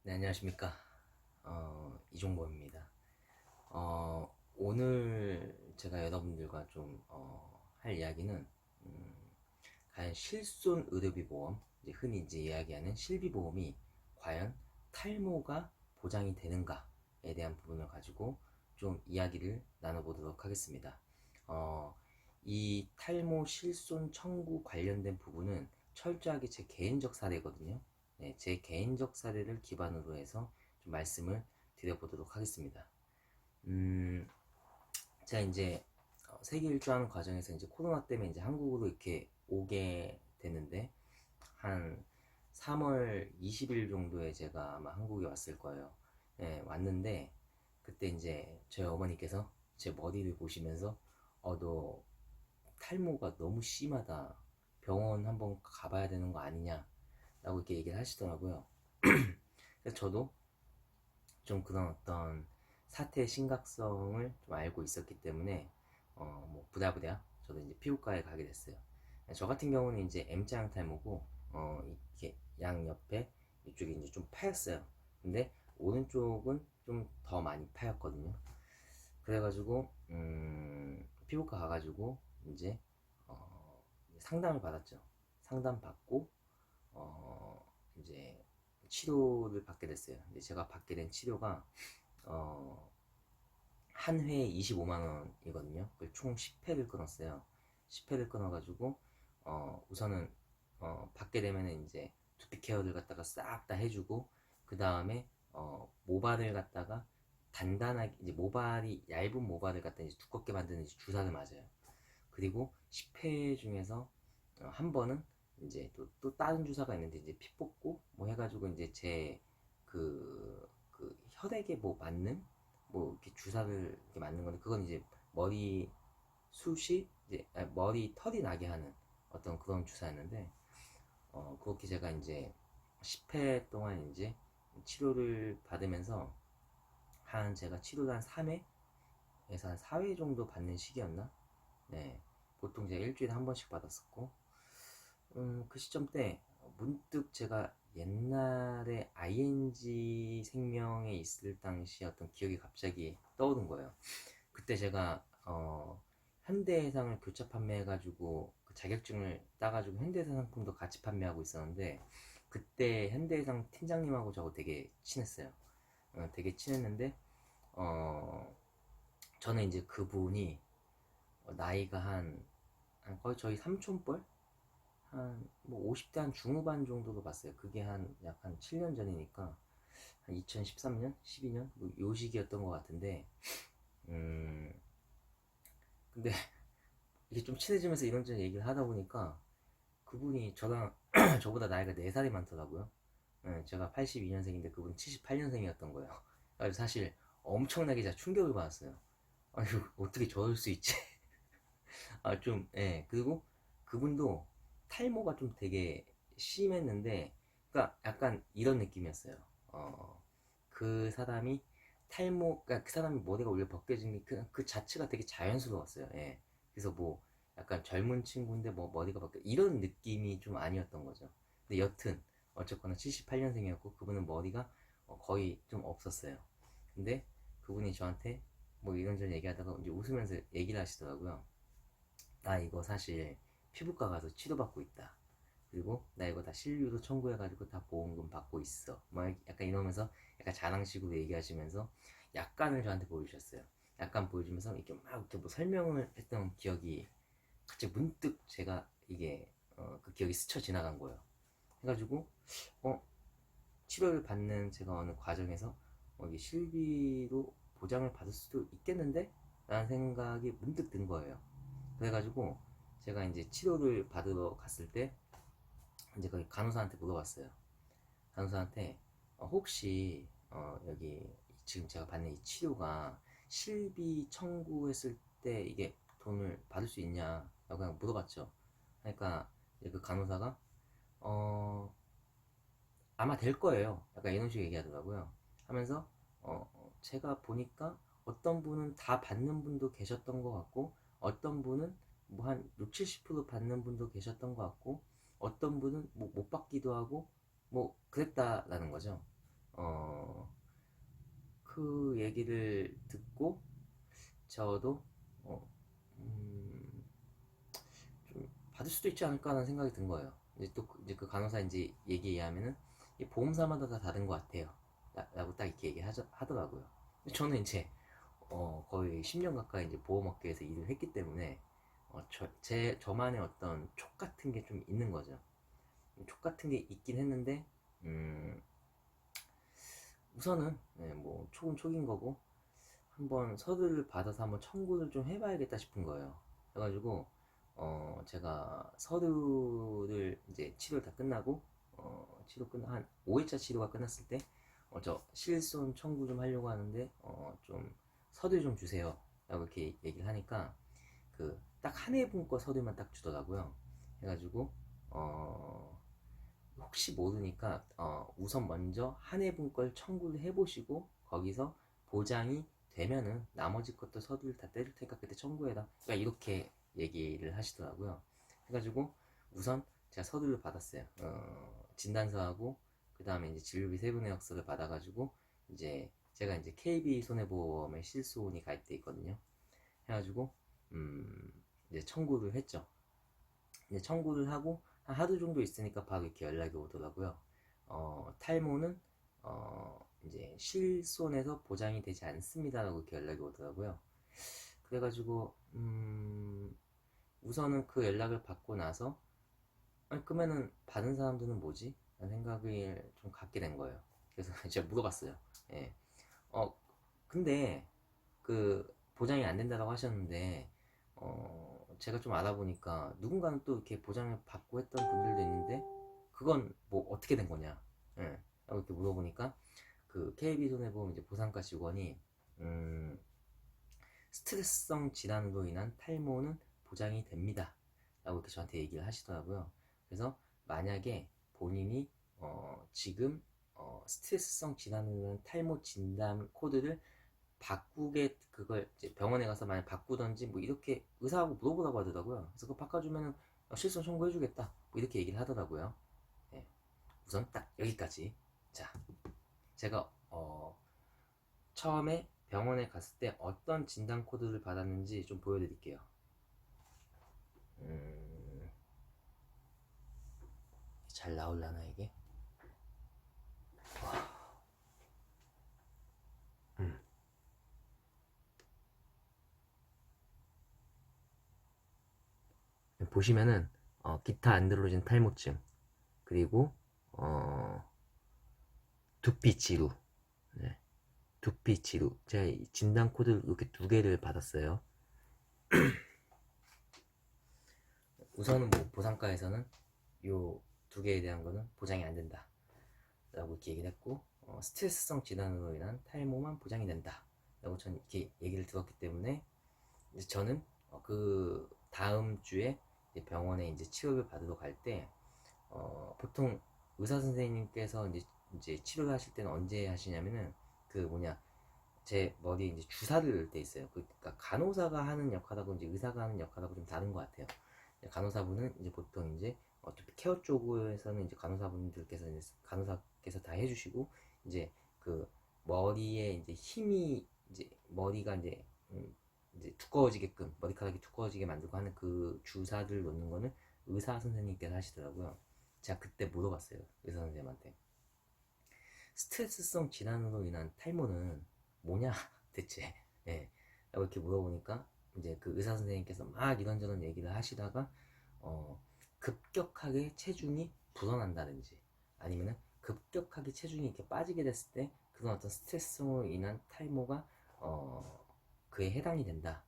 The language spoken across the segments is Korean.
네, 안녕하십니까. 이종범입니다. 오늘 제가 여러분들과 좀, 할 이야기는, 과연 실손 의료비 보험, 이제 흔히 이제 이야기하는 실비보험이 과연 탈모가 보장이 되는가에 대한 부분을 가지고 좀 이야기를 나눠보도록 하겠습니다. 어, 이 탈모 실손 청구 관련된 부분은 철저하게 제 개인적 사례거든요. 네, 제 개인적 사례를 기반으로 해서 좀 말씀을 드려보도록 하겠습니다. 음, 제가 이제 세계 일주하는 과정에서 이제 코로나 때문에 이제 한국으로 이렇게 오게 됐는데 한 3월 20일 정도에 제가 아마 한국에 왔을 거예요. 네, 왔는데 그때 이제 저희 어머니께서 제 머리를 보시면서 너 탈모가 너무 심하다. 병원 한번 가봐야 되는 거 아니냐? 라고 이렇게 얘기를 하시더라고요. 그래서 저도 좀 그런 어떤 사태의 심각성을 좀 알고 있었기 때문에 뭐 부랴부랴 저도 이제 피부과에 가게 됐어요. 저 같은 경우는 이제 M자형 탈모고 이렇게 양 옆에 이쪽이 이제 좀 파였어요. 근데 오른쪽은 좀 더 많이 파였거든요. 그래가지고 피부과 가가지고 이제 상담을 받았죠. 상담 받고 이제 치료를 받게 됐어요. 근데 제가 받게 된 치료가 어, 한 회에 25만 원이거든요. 총 10회를 끊었어요. 10회를 끊어가지고 우선은 받게 되면은 이제 두피 케어를 갖다가 싹 다 해주고 그 다음에 모발을 갖다가 단단하게 이제 모발이 얇은 모발을 갖다 이제 두껍게 만드는 이제 주사를 맞아요. 그리고 10회 중에서 한 번은 이제 또 다른 주사가 있는데 이제 피 뽑고 뭐 해가지고 이제 제 그 혈액에 뭐 맞는 뭐 이렇게 주사를 이렇게 맞는 건데 그건 이제 머리 숱이 이제 머리 털이 나게 하는 어떤 그런 주사였는데 그렇게 제가 이제 10회 동안 이제 치료를 받으면서 한 제가 치료를 한 3회에서 한 4회 정도 받는 시기였나? 네. 보통 제가 일주일에 한 번씩 받았었고, 그 시점 때 문득 제가 옛날에 ING 생명에 있을 당시 어떤 기억이 갑자기 떠오른 거예요. 그때 제가 현대해상을 교차 판매해가지고 그 자격증을 따가지고 현대해상 상품도 같이 판매하고 있었는데 그때 현대해상 팀장님하고 저하고 되게 친했어요. 되게 친했는데 어, 저는 이제 그분이 나이가 한 거의 저희 삼촌뻘? 한 뭐 50대 한 중후반 정도로 봤어요. 그게 한 약 한 7년 전이니까 한 2013년, 12년 뭐 요 시기였던 것 같은데 음 근데 이게 좀 친해지면서 이런저런 얘기를 하다 보니까 그분이 저랑 저보다 나이가 4살이 많더라고요. 예, 제가 82년생인데 그분 78년생이었던 거예요. 그래서 사실 엄청나게 제가 충격을 받았어요. 아니 어떻게 저럴 수 있지? 아, 좀, 예. 그리고 그분도 탈모가 좀 되게 심했는데, 그니까 약간 이런 느낌이었어요. 그 사람이 그니까 그 사람이 머리가 원래 벗겨진 그 자체가 되게 자연스러웠어요. 예. 그래서 뭐, 약간 젊은 친구인데 뭐 머리가 이런 느낌이 좀 아니었던 거죠. 근데 여튼, 어쨌거나 78년생이었고, 그분은 머리가 거의 좀 없었어요. 근데 그분이 저한테 뭐 이런저런 얘기하다가 이제 웃으면서 얘기를 하시더라고요. 나 이거 사실 피부과 가서 치료받고 있다. 그리고 나 이거 다 실비로 청구해가지고 다 보험금 받고 있어. 뭐 약간 이러면서 약간 자랑식으로 얘기하시면서 약간을 저한테 보여주셨어요. 약간 보여주면서 이렇게 막 이렇게 뭐 설명을 했던 기억이 갑자기 문득 제가 이게 그 기억이 스쳐 지나간 거예요. 해가지고 어 치료를 받는 제가 어느 과정에서 이게 실비로 보장을 받을 수도 있겠는데? 라는 생각이 문득 든 거예요. 그래가지고 제가 이제 치료를 받으러 갔을 때 이제 거기 간호사한테 물어봤어요. 간호사한테 혹시 여기 지금 제가 받는 이 치료가 실비 청구했을 때 이게 돈을 받을 수 있냐라고 그냥 물어봤죠. 그러니까 이제 그 간호사가 어 아마 될 거예요. 약간 이런 식으로 얘기하더라고요. 하면서 제가 보니까 어떤 분은 다 받는 분도 계셨던 것 같고 어떤 분은 뭐 한 6, 70% 받는 분도 계셨던 것 같고 어떤 분은 뭐 못 받기도 하고 뭐 그랬다라는 거죠. 그 얘기를 듣고 저도 어, 음, 좀 받을 수도 있지 않을까 하는 생각이 든 거예요. 이제 또 이제 그 간호사 이제 얘기하면은 이 보험사마다 다 다른 것 같아요. 라고 딱 이렇게 하더라고요. 저는 이제 거의 10년 가까이 이제 보험업계에서 일을 했기 때문에 저만의 어떤 촉 같은 게 좀 있는 거죠. 촉 같은 게 있긴 했는데 음, 우선은 뭐 촉은 촉인 거고 한번 서류를 받아서 한번 청구를 좀 해봐야겠다 싶은 거예요. 그래가지고 제가 서류를 이제 치료 다 끝나고 치료 끝 한 5회차 치료가 끝났을 때 저 실손 청구 좀 하려고 하는데 좀 서류 좀 주세요 라고 이렇게 얘기를 하니까 그 딱 한 회분 거 서류만 딱 주더라고요. 해가지고 혹시 모르니까 우선 먼저 한 회분 걸 청구를 해보시고 거기서 보장이 되면은 나머지 것도 서류를 다 떼줄 테니까 그때 청구해라. 그러니까 이렇게 얘기를 하시더라고요. 해가지고 우선 제가 서류를 받았어요. 진단서하고 그 다음에 이제 진료비 세부내역서를 받아가지고 이제 제가 이제 KB 손해보험에 실손이 가입돼 있거든요. 해가지고 이제 청구를 했죠. 이제 청구를 하고 한 하루 정도 있으니까 바로 이렇게 연락이 오더라고요. 탈모는 이제 실손에서 보장이 되지 않습니다라고 이렇게 연락이 오더라고요. 그래가지고 우선은 그 연락을 받고 나서 아니 그러면은 받은 사람들은 뭐지? 라는 생각을 좀 갖게 된 거예요. 그래서 제가 물어봤어요. 예. 어 근데 그 보장이 안 된다고 하셨는데 제가 좀 알아보니까 누군가는 또 이렇게 보장을 받고 했던 분들도 있는데 그건 뭐 어떻게 된 거냐? 예. 라고 이렇게 물어보니까 그 KB손해보험 이제 보상과 직원이 음, 스트레스성 질환으로 인한 탈모는 보장이 됩니다. 라고 이렇게 저한테 얘기를 하시더라고요. 그래서 만약에 본인이 지금 스트레스성 질환으로 인한 탈모 진단 코드를 바꾸게 그걸 이제 병원에 가서 만약 바꾸던지 뭐 이렇게 의사하고 물어보라고 하더라고요. 그래서 그거 바꿔주면은 실손 청구해주겠다 뭐 이렇게 얘기를 하더라고요. 네. 우선 딱 여기까지. 자, 제가 처음에 병원에 갔을 때 어떤 진단 코드를 받았는지 좀 보여드릴게요. 잘 나올라나 이게? 보시면은 기타 안드로진 탈모증 그리고 어, 두피 치루, 네. 두피 치루. 제가 진단 코드 이렇게 두 개를 받았어요. 우선은 뭐 보상가에서는 요 두 개에 대한 거는 보장이 안 된다 라고 이렇게 얘기를 했고 스트레스성 질환으로 인한 탈모만 보장이 된다 라고 저는 이렇게 얘기를 들었기 때문에 이제 저는 그 다음 주에 이제 병원에 이제 치료를 받으러 갈 때 보통 의사 선생님께서 이제 치료를 하실 때는 언제 하시냐면은 그 뭐냐 제 머리에 이제 주사를 넣을 때 있어요. 그러니까 간호사가 하는 역할하고 이제 의사가 하는 역할하고 좀 다른 것 같아요. 간호사분은 이제 보통 이제 어차피 케어 쪽에서는 이제 간호사분들께서 이제 간호사께서 다 해주시고 이제 그 머리에 이제 힘이 이제 머리가 이제 두꺼워지게끔 머리카락이 두꺼워지게 만들고 하는 그 주사를 놓는 거는 의사 선생님께서 하시더라고요. 제가 그때 물어봤어요. 의사 선생님한테 스트레스성 질환으로 인한 탈모는 뭐냐 대체? 예. 라고 이렇게 물어보니까 이제 그 의사 선생님께서 막 이런저런 얘기를 하시다가 급격하게 체중이 불어난다든지 아니면은 급격하게 체중이 이렇게 빠지게 됐을 때 그런 어떤 스트레스로 인한 탈모가 그에 해당이 된다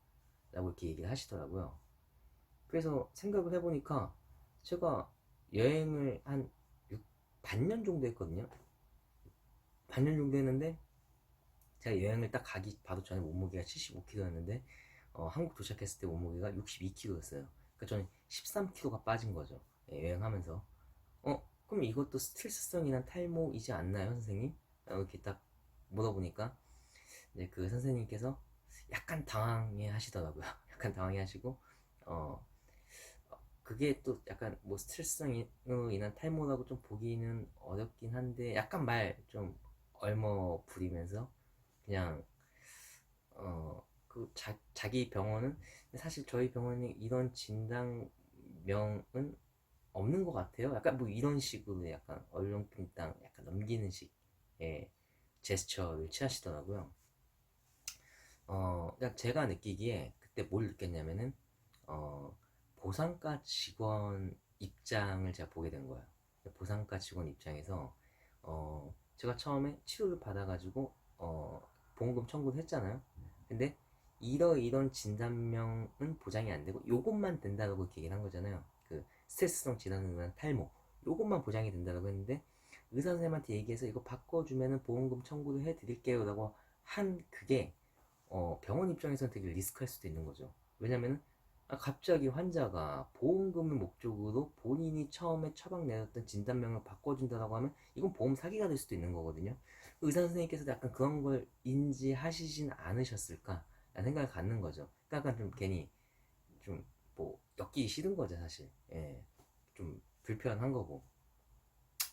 라고 이렇게 얘기를 하시더라고요. 그래서 생각을 해보니까 제가 여행을 한 반년 정도 했거든요. 반년 정도 했는데 제가 여행을 딱 가기 바로 전에 몸무게가 75kg였는데 한국 도착했을 때 몸무게가 62kg였어요. 그러니까 저는 13kg가 빠진 거죠. 예, 여행하면서. 그럼 이것도 스트레스성이란 탈모이지 않나요, 선생님? 이렇게 딱 물어보니까 이제 그 선생님께서 약간 당황해 하시더라고요. 약간 당황해 하시고 어, 그게 또 약간 뭐 스트레스성으로 인한 탈모라고 좀 보기는 어렵긴 한데 약간 말 좀 얼머 부리면서 그냥 자기 병원은 사실 저희 병원이 이런 진단명은 없는 것 같아요. 약간 뭐 이런 식으로 약간 얼렁뚱땅 약간 넘기는 식의 제스처를 취하시더라고요. 그냥 제가 느끼기에 그때 뭘 느꼈냐면은 어, 보상과 직원 입장을 제가 보게 된 거예요. 보상과 직원 입장에서 제가 처음에 치료를 받아가지고 보험금 청구를 했잖아요. 근데 이런 진단명은 보장이 안 되고 요것만 된다고 이렇게 얘기를 한 거잖아요. 그 스트레스성 질환을 위한 탈모 요것만 보장이 된다고 했는데 의사 선생님한테 얘기해서 이거 바꿔주면은 보험금 청구를 해드릴게요라고 한 그게 병원 입장에서는 되게 리스크할 수도 있는 거죠. 왜냐면 갑자기 환자가 보험금을 목적으로 본인이 처음에 처방 내렸던 진단명을 바꿔준다고 하면 이건 보험 사기가 될 수도 있는 거거든요. 의사 선생님께서도 약간 그런 걸 인지하시진 않으셨을까 라는 생각을 갖는 거죠. 그러니까 약간 좀 괜히 좀 뭐 엮이기 싫은 거죠 사실. 예, 좀 불편한 거고.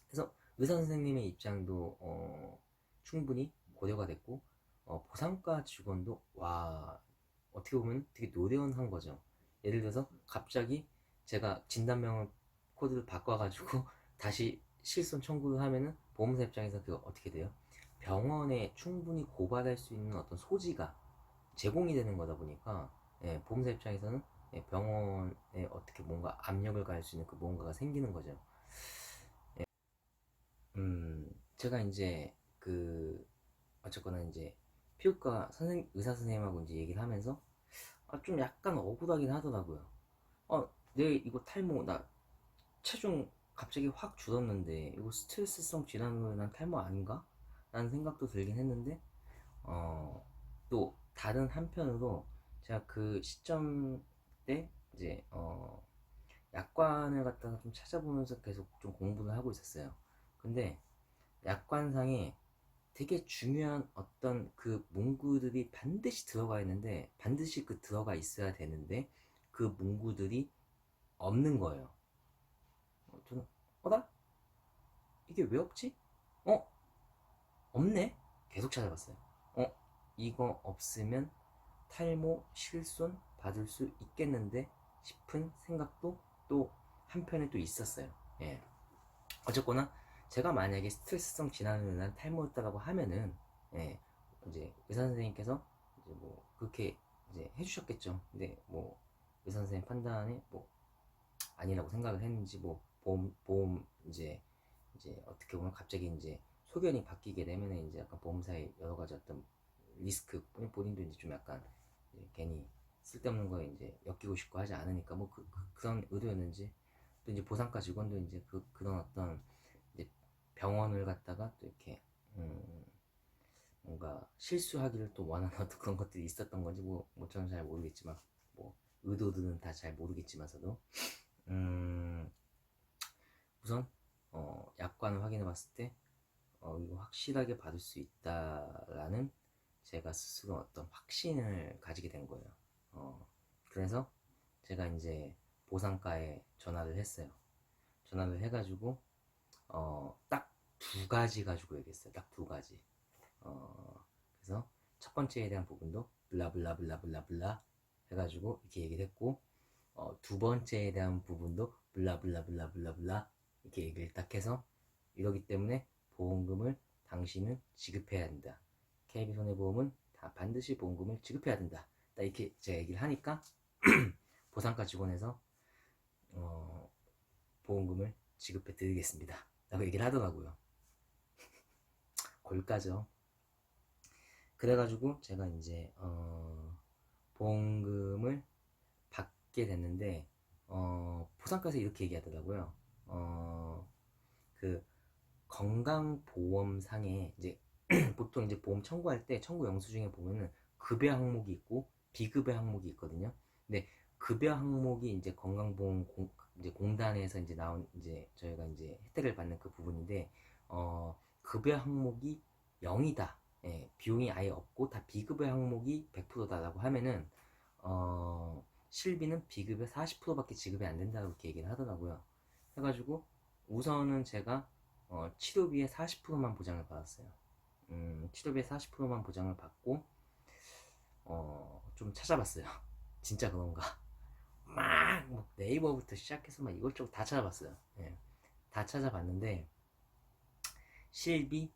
그래서 의사 선생님의 입장도 충분히 고려가 됐고 보상과 직원도 와 어떻게 보면 되게 노련한 거죠. 예를 들어서 갑자기 제가 진단명을 코드를 바꿔가지고 다시 실손 청구를 하면은 보험사 입장에서 그거 어떻게 돼요? 병원에 충분히 고발할 수 있는 어떤 소지가 제공이 되는 거다 보니까 예, 보험사 입장에서는 예, 병원에 어떻게 뭔가 압력을 가할 수 있는 그 뭔가가 생기는 거죠. 제가 이제 어쨌거나 이제 피부과 의사 선생님하고 이제 얘기를 하면서 좀 약간 억울하긴 하더라고요. 내 이거 탈모 나 체중 갑자기 확 줄었는데 이거 스트레스성 질환으로 인한 탈모 아닌가? 라는 생각도 들긴 했는데 또 다른 한편으로 제가 그 시점 때 이제 약관을 갖다가 좀 찾아보면서 계속 좀 공부를 하고 있었어요. 근데 약관상에 되게 중요한 어떤 그 문구들이 반드시 들어가 있는데 반드시 그 들어가 있어야 되는데 그 문구들이 없는 거예요. 저는 나 이게 왜 없지? 어 없네. 계속 찾아봤어요. 어 이거 없으면 탈모 실손 받을 수 있겠는데 싶은 생각도 또 한편에 또 있었어요. 예. 어쨌거나 제가 만약에 스트레스성 질환으로 인한 탈모였다라고 하면은 예, 이제 의사 선생님께서 이제 뭐 그렇게 이제 해주셨겠죠. 근데 뭐 의사 선생님 판단에 뭐 아니라고 생각을 했는지 뭐 보험 이제 어떻게 보면 갑자기 이제 소견이 바뀌게 되면 이제 약간 보험사의 여러 가지 어떤 리스크 본인도 이제 좀 약간 이제 괜히 쓸데없는 거에 이제 엮이고 싶고 하지 않으니까 뭐 그런 의도였는지 또 이제 보상과 직원도 이제 그런 어떤 이제 병원을 갔다가 또 이렇게 뭔가 실수하기를 또 원하는 어떤 그런 것들이 있었던 건지 뭐 저는 잘 모르겠지만 뭐 의도들은 다 잘 모르겠지만서도 음, 우선 약관을 확인해 봤을 때 이거 확실하게 받을 수 있다라는 제가 스스로 어떤 확신을 가지게 된 거예요. 그래서 제가 이제 보상과에 전화를 했어요. 전화를 해가지고 딱 두 가지 가지고 얘기했어요. 딱 두 가지. 그래서 첫 번째에 대한 부분도 블라블라블라블라블라 해가지고 이렇게 얘기를 했고 두 번째에 대한 부분도 블라블라블라블라블라 이렇게 얘기를 딱 해서 이러기 때문에 보험금을 당신은 지급해야 된다. KB손해보험은 다 반드시 보험금을 지급해야 된다. 딱 이렇게 제가 얘기를 하니까 보상과 직원에서 보험금을 지급해 드리겠습니다. 라고 얘기를 하더라고요. 골까죠. 그래가지고 제가 이제 보험금을 받게 됐는데 보상과에서 이렇게 얘기하더라고요. 그 건강보험상에 이제 보통 이제 보험 청구할 때 청구 영수증에 보면은 급여 항목이 있고 비급여 항목이 있거든요. 근데 급여 항목이 이제 건강보험 이제 공단에서 이제 나온 이제 저희가 이제 혜택을 받는 그 부분인데 급여 항목이 0이다. 예, 비용이 아예 없고 다 비급여 항목이 100%다라고 하면은 실비는 비급여 40%밖에 지급이 안 된다고 이렇게 얘기를 하더라고요. 해가지고 우선은 제가 치료비의 40%만 보장을 받았어요. 치료비의 40%만 보장을 받고 좀 찾아봤어요. 진짜 그런가? 막 네이버부터 시작해서 막 이것저것 다 찾아봤어요. 예, 다 찾아봤는데 실비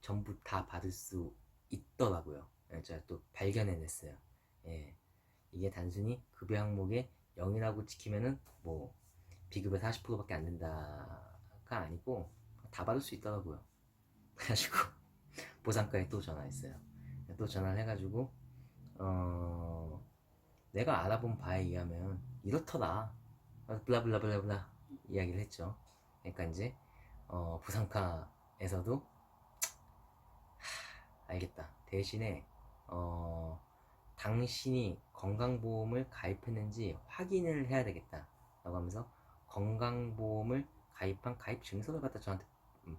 전부 다 받을 수 있더라고요. 예, 제가 또 발견해냈어요. 예, 이게 단순히 급여 항목에 0이라고 찍히면은 뭐 비급의 40%밖에 안 된다가 아니고 다 받을 수 있더라고요. 그래가지고 보상과에 또 전화했어요. 또 전화를 해가지고 내가 알아본 바에 의하면 이렇더라. 블라블라블라블라 이야기를 했죠. 그러니까 이제 부상과에서도 알겠다. 대신에 당신이 건강보험을 가입했는지 확인을 해야 되겠다. 라고 하면서 건강보험을 가입한 가입 증서를 갖다 저한테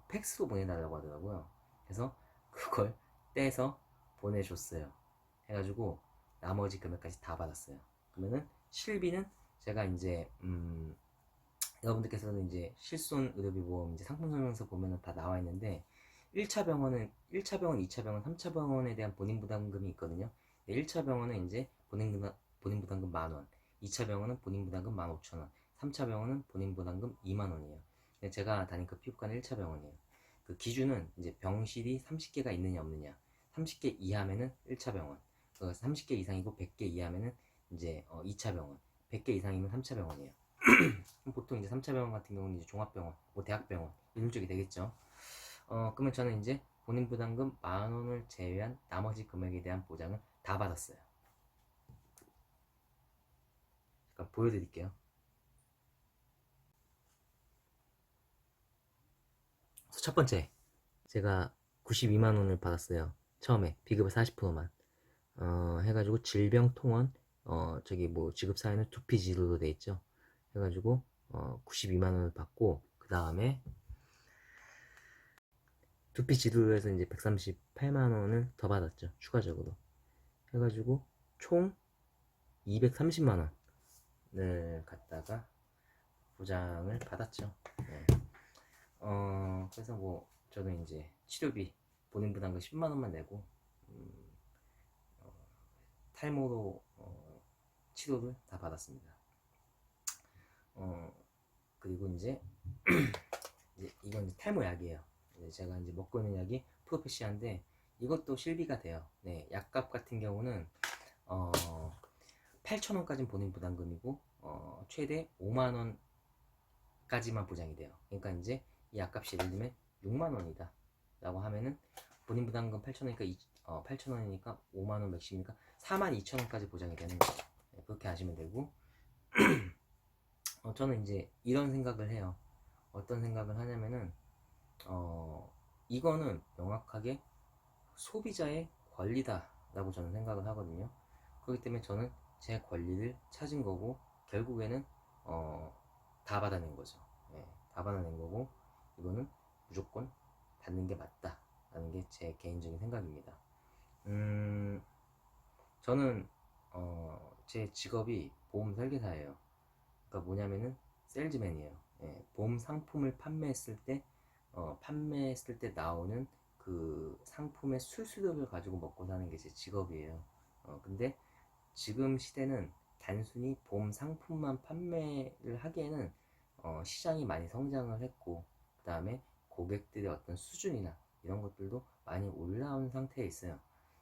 팩스로 보내달라고 하더라고요. 그래서 그걸 떼서 보내줬어요. 해가지고 나머지 금액까지 다 받았어요. 그러면은 실비는 제가 이제 여러분들께서는 이제 실손 의료비 보험 이제 상품 설명서 보면은 다 나와 있는데 1차 병원은 1차 병원, 2차 병원, 3차 병원에 대한 본인 부담금이 있거든요. 1차 병원은 이제 본인 부담금 10,000원, 2차 병원은 본인 부담금 15,000원, 3차 병원은 본인 부담금 20,000원이에요. 제가 다닌 그 피부과는 1차 병원이에요. 그 기준은 이제 병실이 30개가 있느냐 없느냐. 30개 이하면은 1차 병원. 30개 이상이고 100개 이하면은 이제 2차 병원. 100개 이상이면 3차 병원이에요. 보통 이제 3차 병원 같은 경우는 이제 종합병원, 뭐 대학병원 이런 쪽이 되겠죠. 그러면 저는 이제 본인 부담금 10,000원을 제외한 나머지 금액에 대한 보장을 다 받았어요. 잠깐 보여드릴게요. 첫 번째, 제가 92만원을 받았어요. 처음에 비급의 40%만 해가지고 질병통원 저기 뭐 지급사에는 두피지로도 돼 있죠. 해가지고 92만원을 받고 그 다음에 두피지도로에서 이제 138만원을 더 받았죠. 추가적으로 해가지고 총 230만원을 갖다가 보장을 받았죠. 네. 그래서 뭐 저는 이제 치료비 본인 부담금 10만원만 내고 탈모로 치료를 다 받았습니다. 그리고 이제 이건 이제 탈모약이에요. 제가 이제 먹고 있는 약이 프로페시아인데 이것도 실비가 돼요. 네, 약값 같은 경우는 8,000원까지는 본인 부담금이고 최대 5만원까지만 보장이 돼요. 그러니까 이제 이 약값이 예를 들면 6만원이다 라고 하면은 본인 부담금 8,000원이니까 8,000원이니까 5만원 맥심이니까 42,000원까지 보장이 되는 거예요. 네, 그렇게 하시면 되고 저는 이제 이런 생각을 해요. 어떤 생각을 하냐면은 이거는 명확하게 소비자의 권리다 라고 저는 생각을 하거든요. 그렇기 때문에 저는 제 권리를 찾은 거고 결국에는 다 받아낸 거죠. 네, 다 받아낸 거고 이거는 무조건 받는 게 맞다 라는 게 제 개인적인 생각입니다. 저는 제 직업이 보험 설계사예요. 그러니까 뭐냐면은 셀즈맨이에요. 예, 보험 상품을 판매했을 때 나오는 그 상품의 수수료를 가지고 먹고 사는 게 제 직업이에요. 근데 지금 시대는 단순히 보험 상품만 판매를 하기에는 시장이 많이 성장을 했고 그 다음에 고객들의 어떤 수준이나 이런 것들도 많이 올라온 상태에 있어요.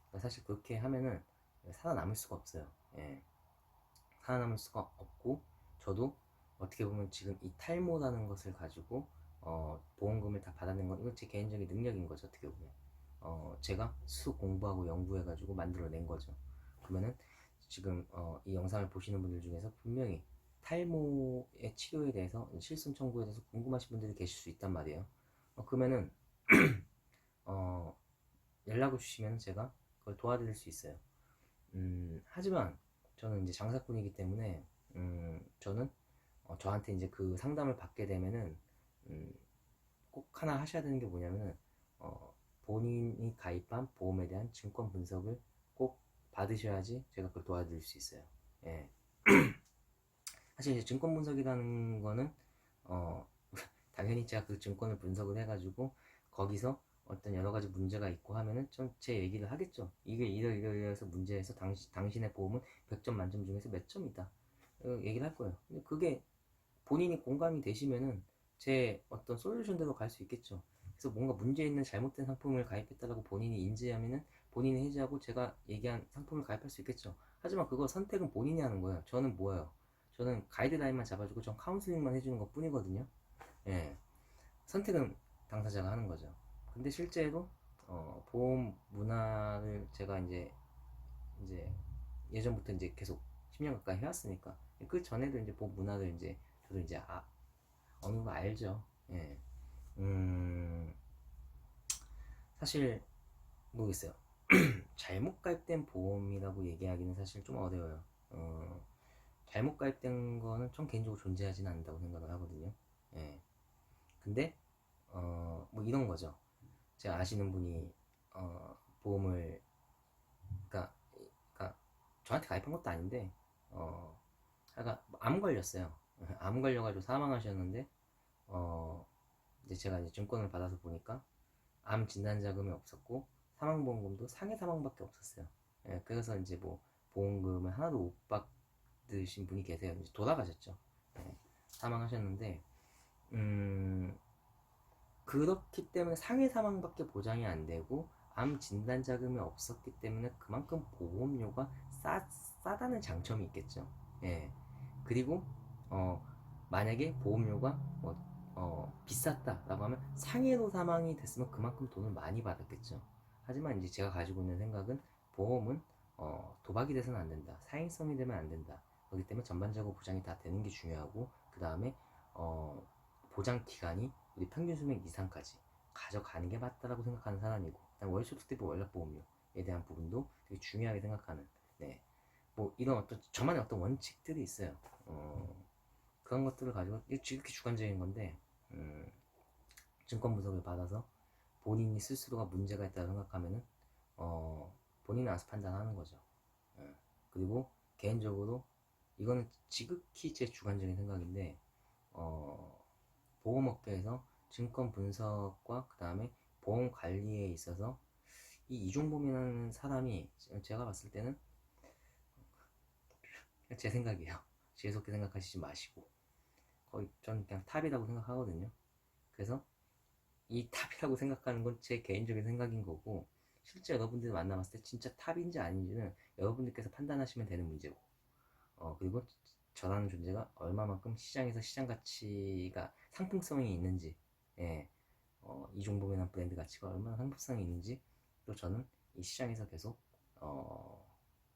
그러니까 사실 그렇게 하면은 살아남을 수가 없어요. 예. 살아남을 수가 없고 저도 어떻게 보면 지금 이 탈모라는 것을 가지고 보험금을 다 받아낸 건 이건 제 개인적인 능력인 거죠. 어떻게 보면 제가 스스로 공부하고 연구해가지고 만들어낸 거죠. 그러면은 지금 이 영상을 보시는 분들 중에서 분명히 탈모의 치료에 대해서 실손 청구에 대해서 궁금하신 분들이 계실 수 있단 말이에요. 그러면은 연락을 주시면 제가 그걸 도와드릴 수 있어요. 하지만 저는 이제 장사꾼이기 때문에 저는 저한테 이제 그 상담을 받게 되면은 꼭 하나 하셔야 되는 게 뭐냐면은 본인이 가입한 보험에 대한 증권 분석을 꼭 받으셔야지 제가 그걸 도와드릴 수 있어요. 예. 사실 이제 증권 분석이라는 거는 당연히 제가 그 증권을 분석을 해가지고 거기서 어떤 여러 가지 문제가 있고 하면은 좀 제 얘기를 하겠죠. 이게 이래서 문제에서 당신의 보험은 100점 만점 중에서 몇 점이다. 얘기를 할 거예요. 근데 그게 본인이 공감이 되시면은 제 어떤 솔루션대로 갈 수 있겠죠. 그래서 뭔가 문제 있는 잘못된 상품을 가입했다라고 본인이 인지하면은 본인이 해지하고 제가 얘기한 상품을 가입할 수 있겠죠. 하지만 그거 선택은 본인이 하는 거예요. 저는 뭐예요? 저는 가이드라인만 잡아주고 전 카운슬링만 해주는 것 뿐이거든요. 예. 선택은 당사자가 하는 거죠. 근데 실제로 보험 문화를 제가 이제 예전부터 이제 계속 10년 가까이 해왔으니까 그 전에도 이제 보험 문화를 이제 저도 이제 어느 정도 알죠. 예. 음, 사실 모르겠어요. 잘못 가입된 보험이라고 얘기하기는 사실 좀 어려워요. 잘못 가입된 거는 전 개인적으로 존재하지는 않는다고 생각을 하거든요. 예. 근데 뭐 이런 거죠. 제가 아시는 분이 보험을 그러니까, 그러니까 저한테 가입한 것도 아닌데 그러니까 암 걸렸어요. 암 걸려가지고 사망하셨는데 이제 제가 이제 증권을 받아서 보니까 암 진단 자금이 없었고 사망보험금도 상해 사망밖에 없었어요. 예, 그래서 이제 뭐 보험금을 하나도 못 받으신 분이 계세요. 이제 돌아가셨죠. 예, 사망하셨는데 그렇기 때문에 상해 사망밖에 보장이 안 되고 암 진단 자금이 없었기 때문에 그만큼 보험료가 싸다는 장점이 있겠죠. 예. 그리고 어, 만약에 보험료가 비쌌다라고 하면 상해로 사망이 됐으면 그만큼 돈을 많이 받았겠죠. 하지만 이제 제가 가지고 있는 생각은 보험은 도박이 돼서는 안 된다. 사행성이 되면 안 된다. 그렇기 때문에 전반적으로 보장이 다 되는 게 중요하고 그 다음에 보장 기간이 우리 평균 수명 이상까지 가져가는 게 맞다라고 생각하는 사람이고 월소득 대비 월납보험료에 대한 부분도 되게 중요하게 생각하는 네. 뭐 이런 어떤 저만의 어떤 원칙들이 있어요. 그런 것들을 가지고 이렇게 주관적인 건데 증권 분석을 받아서 본인이 스스로가 문제가 있다고 생각하면은 본인이 알아서 판단하는 거죠. 예. 그리고 개인적으로 이거는 지극히 제 주관적인 생각인데 보험업계에서 증권 분석과 그 다음에 보험 관리에 있어서 이 이종범이라는 사람이 제가 봤을 때는 제 생각이에요. 지혜롭게 생각하시지 마시고 거의 전 그냥 탑이라고 생각하거든요. 그래서 이 탑이라고 생각하는 건 제 개인적인 생각인 거고 실제 여러분들 만나봤을 때 진짜 탑인지 아닌지는 여러분들께서 판단하시면 되는 문제고 그리고 저라는 존재가 얼마만큼 시장에서 시장 가치가 상품성이 있는지 예, 이종범이라는 브랜드 가치가 얼마나 상품성이 있는지 또 저는 이 시장에서 계속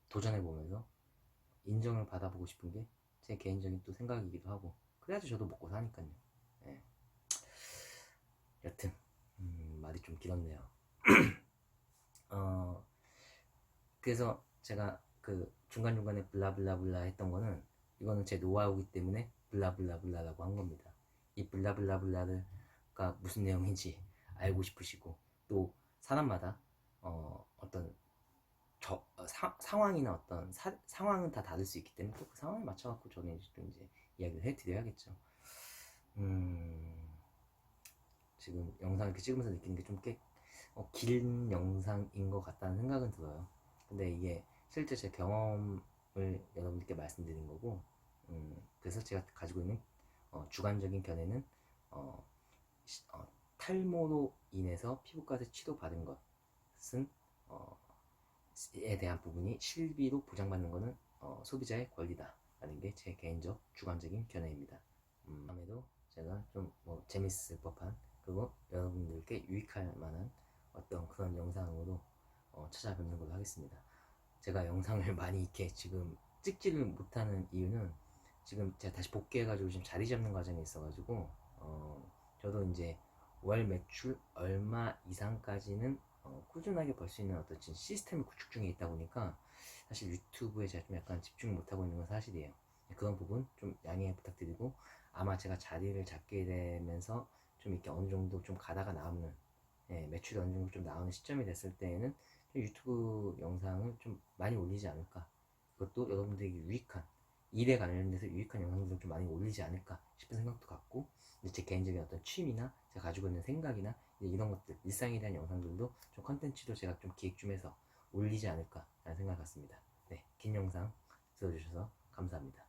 도전해보면서 인정을 받아보고 싶은 게 제 개인적인 또 생각이기도 하고 그래야지 저도 먹고 사니까요. 예. 여튼 말이 좀 길었네요. 그래서 제가 그 중간중간에 블라블라블라 했던 거는 이거는 제 노하우이기 때문에 블라블라블라라고 한 겁니다. 이 블라블라블라가 무슨 내용인지 알고 싶으시고 또 사람마다 어떤 상황이나 어떤 상황은 다 다를 수 있기 때문에 또 그 상황에 맞춰갖고 저는 이제 이야기를 해드려야겠죠. 지금 영상 이렇게 찍으면서 느끼는 게 좀 꽤 긴 영상인 것 같다는 생각은 들어요. 근데 이게 실제 제 경험을 여러분들께 말씀드린 거고, 그래서 제가 가지고 있는 주관적인 견해는 어, 탈모로 인해서 피부과에서 치료받은 것은 에 대한 부분이 실비로 보장받는 것은 소비자의 권리다라는 게 제 개인적 주관적인 견해입니다. 다음에도 제가 좀 뭐 재밌을 법한 그리고 여러분들께 유익할 만한 어떤 그런 영상으로 찾아뵙는 걸로 하겠습니다. 제가 영상을 많이 이렇게 지금 찍지를 못하는 이유는 지금 제가 다시 복귀해가지고 지금 자리 잡는 과정에 있어가지고 저도 이제 월 매출 얼마 이상까지는 꾸준하게 벌 수 있는 어떤 시스템을 구축 중에 있다 보니까 사실 유튜브에 제가 좀 약간 집중을 못하고 있는 건 사실이에요. 그런 부분 좀 양해 부탁드리고 아마 제가 자리를 잡게 되면서 좀 이렇게 어느 정도 좀 가다가 나오는 매출이 어느 정도 좀 나오는 시점이 됐을 때에는 좀 유튜브 영상을 좀 많이 올리지 않을까. 그것도 여러분들에게 유익한 일에 관련돼서 유익한 영상들을 좀 많이 올리지 않을까 싶은 생각도 갖고 제 개인적인 어떤 취미나 제가 가지고 있는 생각이나 이런 것들 일상에 대한 영상들도 좀 컨텐츠도 제가 좀 기획 좀 해서 올리지 않을까 라는 생각 같습니다. 네, 긴 영상 들어주셔서 감사합니다.